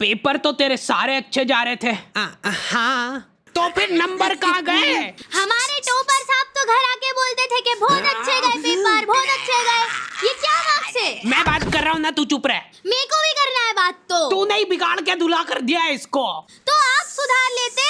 Paper तो तेरे सारे अच्छे जा रहे थे। हाँ, तो फिर नंबर कहाँ गए? हमारे टॉपर साहब तो घर आके बोलते थे कि बहुत अच्छे गए पेपर, बहुत अच्छे गए। ये क्या मार्क्स है? मैं बात कर रहा हूँ ना, तू चुप रह। मेरे को भी करना है बात तो। तू नहीं, बिगाड़ के धुला कर दिया है इसको। तो आप सुधार लेते।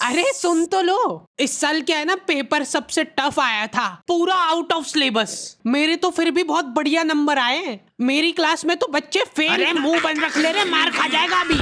अरे सुन तो लो, इस साल क्या है ना, पेपर सबसे टफ आया था, पूरा आउट ऑफ सिलेबस। मेरे तो फिर भी बहुत बढ़िया नंबर आए। मेरी क्लास में तो बच्चे फेल। अरे मुंह बंद रख ले रे, मार खा जाएगा अभी।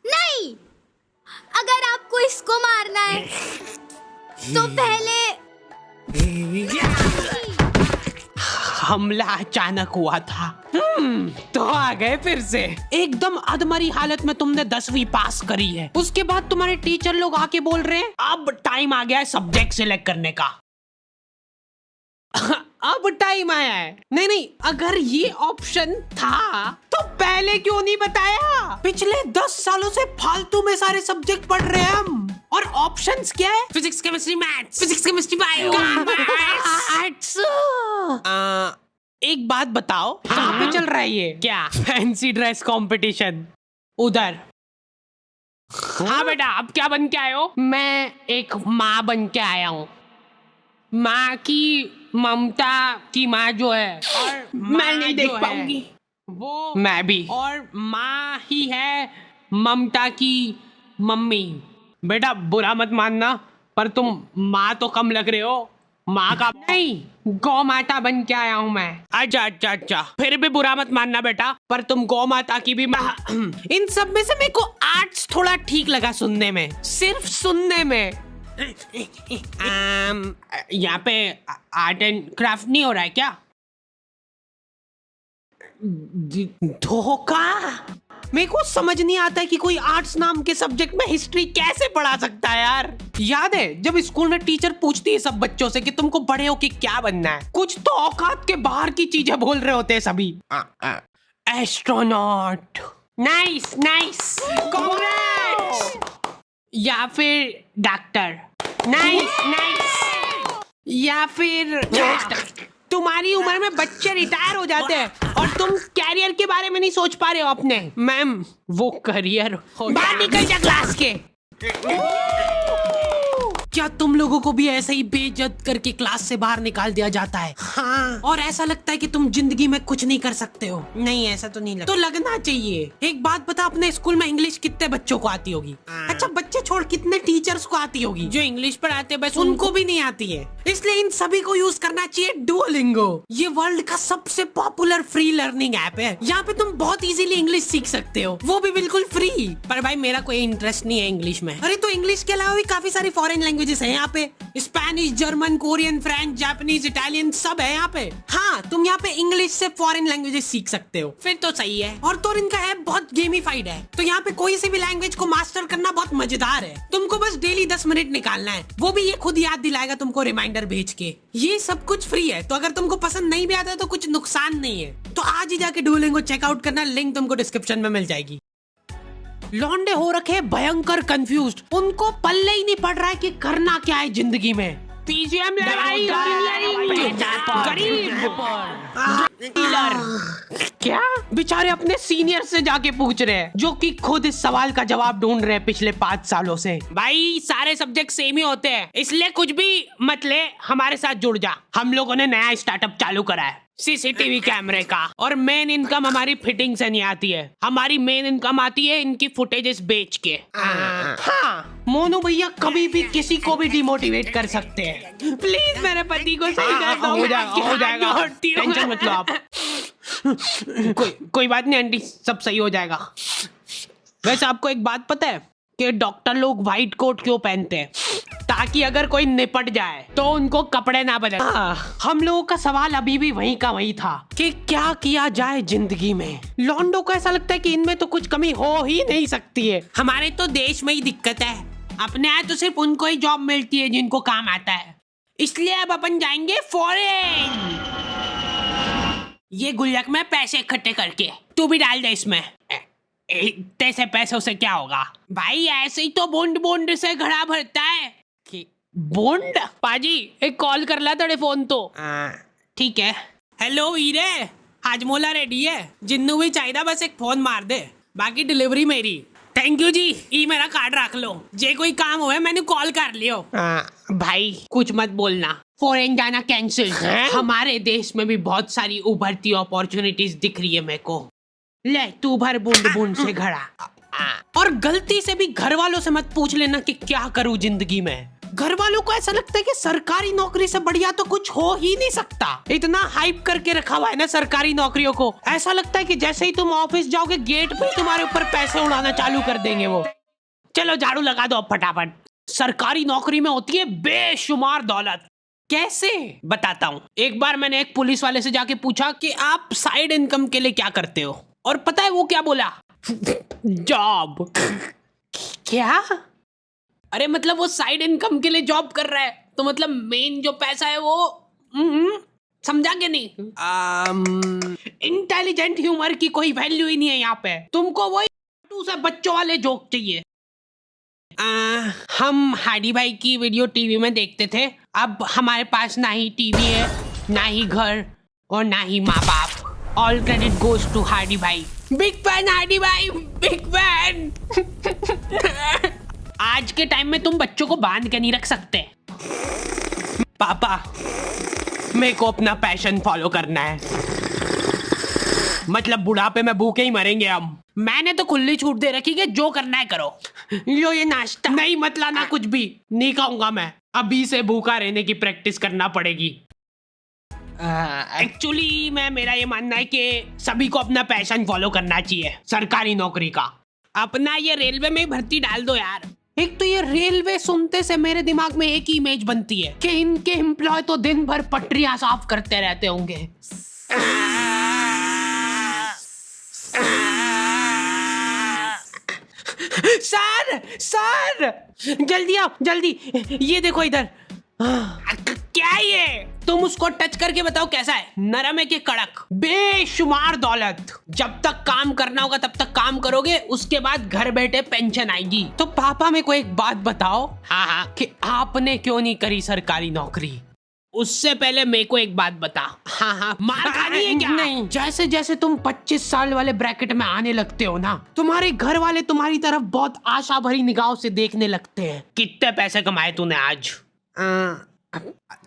नहीं, अगर आपको इसको मारना है तो पहले हमला अचानक हुआ था। तो आ गए फिर से। एकदम अधमरी हालत में तुमने 10वीं पास करी है, उसके बाद तुम्हारे टीचर लोग आके बोल रहे हैं अब टाइम आ गया है सब्जेक्ट सिलेक्ट करने का। अब टाइम आया है। नहीं, अगर ये ऑप्शन था तो पहले क्यों नहीं बताया? पिछले 10 सालों से फालतू में सारे सब्जेक्ट पढ़ रहे हैं हम। और ऑप्शंस क्या है? Physics, chemistry, maths, physics, chemistry, bio, arts. एक बात बताओ, कहाँ पे चल रहा है ये? क्या फैंसी ड्रेस कंपटीशन? उधर। हाँ बेटा, अब क्या बन के आए हो? मैं एक माँ बन के आया हूँ। माँ की ममता की माँ जो है, और मैं नहीं देख पाऊंगी वो। मैं भी। और माँ ही है ममता की मम्मी। बेटा बुरा मत मानना, पर तुम माँ तो कम लग रहे हो। माँ का नहीं, गौ माता बन के आया हूँ मैं। अच्छा, फिर भी बुरा मत मानना बेटा, पर तुम गौ माता की भी माँ। इन सब में से मेरे को आर्ट्स थोड़ा ठीक लगा सुनने में, सिर्फ सुनने में। यहाँ पे आर्ट एंड क्राफ्ट नहीं हो रहा है क्या? धोखा। मेरे को समझ नहीं आता है कि कोई आर्ट्स नाम के सब्जेक्ट में हिस्ट्री कैसे पढ़ा सकता है यार। याद है जब स्कूल में टीचर पूछती है सब बच्चों से कि तुमको बड़े हो के क्या बनना है, कुछ तो औकात के बाहर की चीजें बोल रहे होते हैं सभी। एस्ट्रोनॉट। Nice, congrats. या फिर डॉक्टर। नाइस। या फिर तुम्हारी उम्र में बच्चे रिटायर हो जाते हैं और तुम कैरियर के बारे में नहीं सोच पा रहे हो अपने। मैम, वो करियर बाहर निकल जा क्लास के। क्या तुम लोगों को भी ऐसे ही बेइज्जत करके क्लास से बाहर निकाल दिया जाता है? हाँ। और ऐसा लगता है कि तुम जिंदगी में कुछ नहीं कर सकते हो? नहीं, ऐसा तो नहीं लगता। तो लगना चाहिए। एक बात बता, अपने स्कूल में इंग्लिश कितने बच्चों को आती होगी? अच्छा, बच्चे छोड़, कितने टीचर्स को आती होगी? जो इंग्लिश पढ़ाते हैं बस उनको भी नहीं आती है। इसलिए इन सभी को यूज करना चाहिए डुओलिंगो। ये वर्ल्ड का सबसे पॉपुलर फ्री लर्निंग ऐप है। यहाँ पे तुम बहुत इजीली इंग्लिश सीख सकते हो, वो भी बिल्कुल फ्री। पर भाई मेरा कोई इंटरेस्ट नहीं है इंग्लिश में। अरे तो इंग्लिश के अलावा भी काफी सारी फॉरेन लैंग्वेजेस है यहाँ पे। Spanish, German, Korean, French, Japanese, Italian सब है यहाँ पे। हाँ, तुम यहाँ पे इंग्लिश से फॉरेन लैंग्वेजेस सीख सकते हो। फिर तो सही है। और तो इनका ऐप बहुत गेमिफाइड है, तो यहाँ पे कोई सी भी लैंग्वेज को मास्टर करना बहुत मजेदार है। तुमको बस डेली 10 मिनट निकालना है, वो भी ये खुद याद दिलाएगा तुमको रिमाइंडर भेज के। ये सब कुछ फ्री है, तो अगर तुमको पसंद नहीं भी आता है तो कुछ नुकसान नहीं है। तो आज ही जाके डुओलिंगो चेकआउट करना, लिंक तुमको डिस्क्रिप्शन में मिल जाएगी। लौंडे हो रखे भयंकर कंफ्यूज्ड, उनको पल्ले ही नहीं पड़ रहा है कि करना क्या है जिंदगी में। पीजीएम लड़ाई, क्या बेचारे अपने सीनियर से जाके पूछ रहे हैं, जो कि खुद इस सवाल का जवाब ढूंढ रहे हैं पिछले 5 सालों से। भाई सारे सब्जेक्ट सेम ही होते हैं, इसलिए कुछ भी मत ले, हमारे साथ जुड़ जा। हम लोगों ने नया स्टार्टअप चालू करा है, सीसीटीवी कैमरे का। और मेन इनकम हमारी फिटिंग से नहीं आती है, हमारी मेन इनकम आती है इनकी फुटेजेस बेच के। हाँ, मोनू भैया कभी भी किसी को भी डिमोटिवेट कर सकते हैं। प्लीज मेरे पति को सही कर दो। हो जाएगा, टेंशन मत लो आप। कोई बात नहीं आंटी, सब सही हो जाएगा। वैसे आपको एक बात पता है कि डॉक्टर लोग व्हाइट कोट क्यों पहनते हैं? ताकि अगर कोई निपट जाए तो उनको कपड़े ना बदले। हम लोगों का सवाल अभी भी वहीं का वहीं था कि क्या किया जाए जिंदगी में। लॉन्डो को ऐसा लगता है कि इनमें तो कुछ कमी हो ही नहीं सकती है। हमारे तो देश में ही दिक्कत है, अपने यहाँ तो सिर्फ उनको ही जॉब मिलती है जिनको काम आता है। इसलिए अब अपन जाएंगे फॉरेन। ये गुल्लक में पैसे इकट्ठे करके तू भी डाल दे इसमें। इतने से पैसों से क्या होगा भाई, ऐसे ही तो बॉन्ड से घड़ा भरता है। बॉन्ड? पाजी एक कॉल कर ला तेरे फोन तो। ठीक है। हेलो वीरे, हाजमोला रेडी है, जिन्नू भी चाहिए बस एक फोन मार दे, बाकी डिलीवरी मेरी। थैंक यू जी, ये मेरा कार्ड रख लो, जे कोई काम हुए मैंने कॉल कर लियो। भाई कुछ मत बोलना, फॉरेन जाना कैंसिल। हमारे देश में भी बहुत सारी उभरती अपॉर्चुनिटीज दिख रही है मेरे को। ले तू भर बूंद बूंद से घड़ा। और गलती से भी घर वालों से मत पूछ लेना कि क्या करूं जिंदगी में। घर वालों को ऐसा लगता है कि सरकारी नौकरी से बढ़िया तो कुछ हो ही नहीं सकता। इतना हाइप करके रखा हुआ है ना सरकारी नौकरियों को, ऐसा लगता है कि जैसे ही तुम ऑफिस जाओगे गेट पे तुम्हारे ऊपर पैसे उड़ाना चालू कर देंगे वो। चलो झाड़ू लगा दो अब फटाफट। सरकारी नौकरी में होती है बेशुमार दौलत। कैसे बताता हूँ। एक बार मैंने एक पुलिस वाले से जाके पूछा कि आप साइड इनकम के लिए क्या करते हो, और पता है वो क्या बोला? जॉब। क्या? अरे मतलब वो साइड इनकम के लिए जॉब कर रहा है, तो मतलब मेन जो पैसा है वो समझा के नहीं? इंटेलिजेंट ह्यूमर की कोई वैल्यू ही नहीं है यहाँ पे। तुमको वही से बच्चों वाले जोक चाहिए। हम हार्डी भाई की वीडियो टीवी में देखते थे, अब हमारे पास ना ही टीवी है, ना ही घर, और ना ही माँ बाप। All credit goes to Hardy भाई। बिग फैन हार्डी भाई, बिग फैन। आज के टाइम में तुम बच्चों को बांध के नहीं रख सकते। पापा मेरे को अपना पैशन फॉलो करना है, मतलब बुढ़ापे में भूखे ही मरेंगे हम। मैंने तो खुली छूट दे रखी कि जो करना है करो। लो ये नाश्ता। नहीं मत लाना, कुछ भी नहीं खाऊंगा मैं, अभी से भूखा रहने की प्रैक्टिस करना पड़ेगी। एक्चुअली मेरा ये मानना है कि सभी को अपना पैशन फॉलो करना चाहिए सरकारी नौकरी का। अपना ये रेलवे में भर्ती डाल दो यार। एक तो ये रेलवे सुनते से मेरे दिमाग में एक ही इमेज बनती है कि इनके एम्प्लॉय तो दिन भर पटरियां साफ करते रहते होंगे। सर जल्दी आओ जल्दी, ये देखो इधर। क्या ये? तुम उसको टच करके बताओ कैसा है, नरम है कि कड़क? बेशुमार दौलत। जब तक काम करना होगा तब तक काम करोगे, उसके बाद घर बैठे पेंशन आएगी। तो पापा मेरे को एक बात बताओ, हाँ कि आपने क्यों नहीं करी सरकारी नौकरी? उससे पहले मेरे को एक बात बता। हाँ मार खानी है क्या? नहीं, जैसे जैसे तुम 25 साल वाले ब्रैकेट में आने लगते हो ना, तुम्हारे घर वाले तुम्हारी तरफ बहुत आशा भरी निगाहों से देखने लगते हैं। कितने पैसे कमाए तूने आज?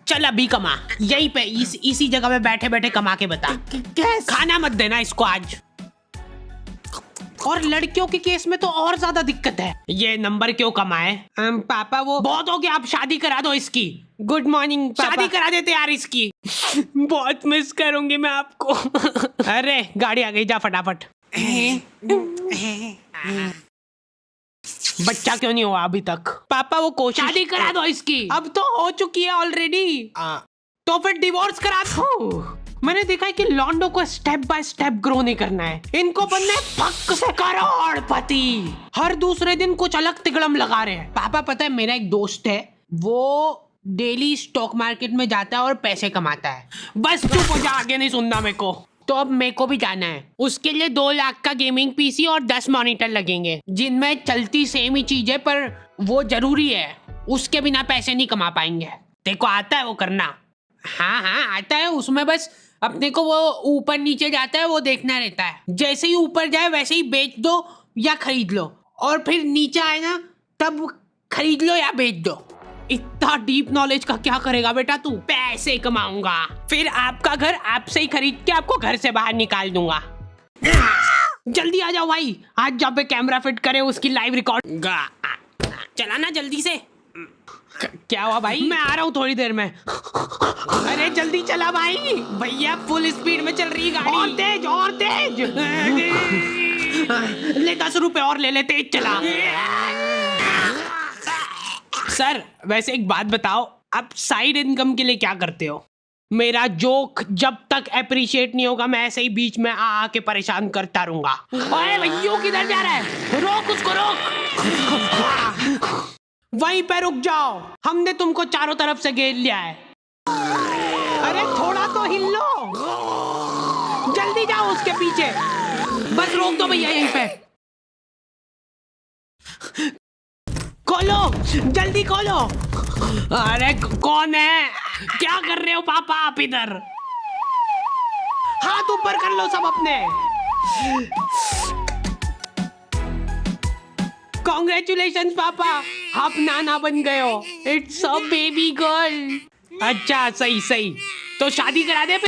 चल अभी कमा, यहीं पे इसी जगह पे बैठे बैठे कमा के बता। खाना मत देना इसको आज। और लड़कियों के केस में तो और ज्यादा दिक्कत है। ये नंबर क्यों कमाए? पापा वो बहुत हो गया, आप शादी करा दो इसकी। गुड मॉर्निंग पापा। शादी करा देते यार इसकी। बहुत मिस करूंगी मैं आपको। अरे गाड़ी आ गई, जा फटाफट। बच्चा क्यों नहीं हुआ अभी तक? पापा वो कोशिश। शादी करा दो इसकी। अब तो हो चुकी है ऑलरेडी। तो फिर डिवोर्स करा दो। मैंने देखा है कि लॉन्डो को स्टेप बाय स्टेप ग्रो नहीं करना है, इनको बनना है फक से करोड़पति। हर दूसरे दिन कुछ अलग तिगड़म लगा रहे हैं। पापा पता है मेरा एक दोस्त है, वो डेली स्टॉक मार्केट में जाता है और पैसे कमाता है। बस चुप हो जा, आगे नहीं सुनना मेरे को। तो अब मेरे को भी जाना है, उसके लिए 2 लाख का गेमिंग पीसी और 10 मॉनिटर लगेंगे, जिनमें चलती सेम ही चीज है, पर वो जरूरी है, उसके बिना पैसे नहीं कमा पाएंगे। देखो आता है वो करना? हाँ आता है, उसमें बस अपने को वो ऊपर नीचे जाता है वो देखना रहता है। जैसे ही ऊपर जाए वैसे ही बेच दो या खरीद लो, और फिर नीचे आए ना तब खरीद लो या बेच दो। इतना डीप नॉलेज का क्या करेगा बेटा तू? पैसे कमाऊंगा, फिर आपका घर आपसे ही खरीद के आपको घर से बाहर निकाल दूंगा। जल्दी आ जाओ भाई, आज जहाँ पे कैमरा फिट करे उसकी लाइव रिकॉर्ड। चला ना जल्दी से। क्या हुआ भाई? मैं आ रहा हूँ थोड़ी देर में। अरे जल्दी चला भाई, भैया फुल स्पीड में चल रही गाड़ी। और तेज और तेज। ले 10 रुपए और ले ले, तेज चला। सर वैसे एक बात बताओ, आप साइड इनकम के लिए क्या करते हो? मेरा जोक जब तक अप्रिशिएट नहीं होगा मैं ऐसे ही बीच में आके परेशान करता रहूंगा। ओए भैया किधर जा रहा है? रोक उसको, रोक। वहीं पे रुक जाओ, हमने तुमको चारों तरफ से घेर लिया है। अरे थोड़ा तो हिल लो, जल्दी जाओ उसके पीछे। बस रोक दो भैया यहीं पे। खोलो जल्दी खोलो। अरे कौन है? क्या कर रहे हो पापा आप इधर? हाथ ऊपर कर लो सब अपने। कॉन्ग्रेचुलेशंस पापा, आप नाना बन गए हो। It's a baby girl. अच्छा सही सही, तो शादी करा दे।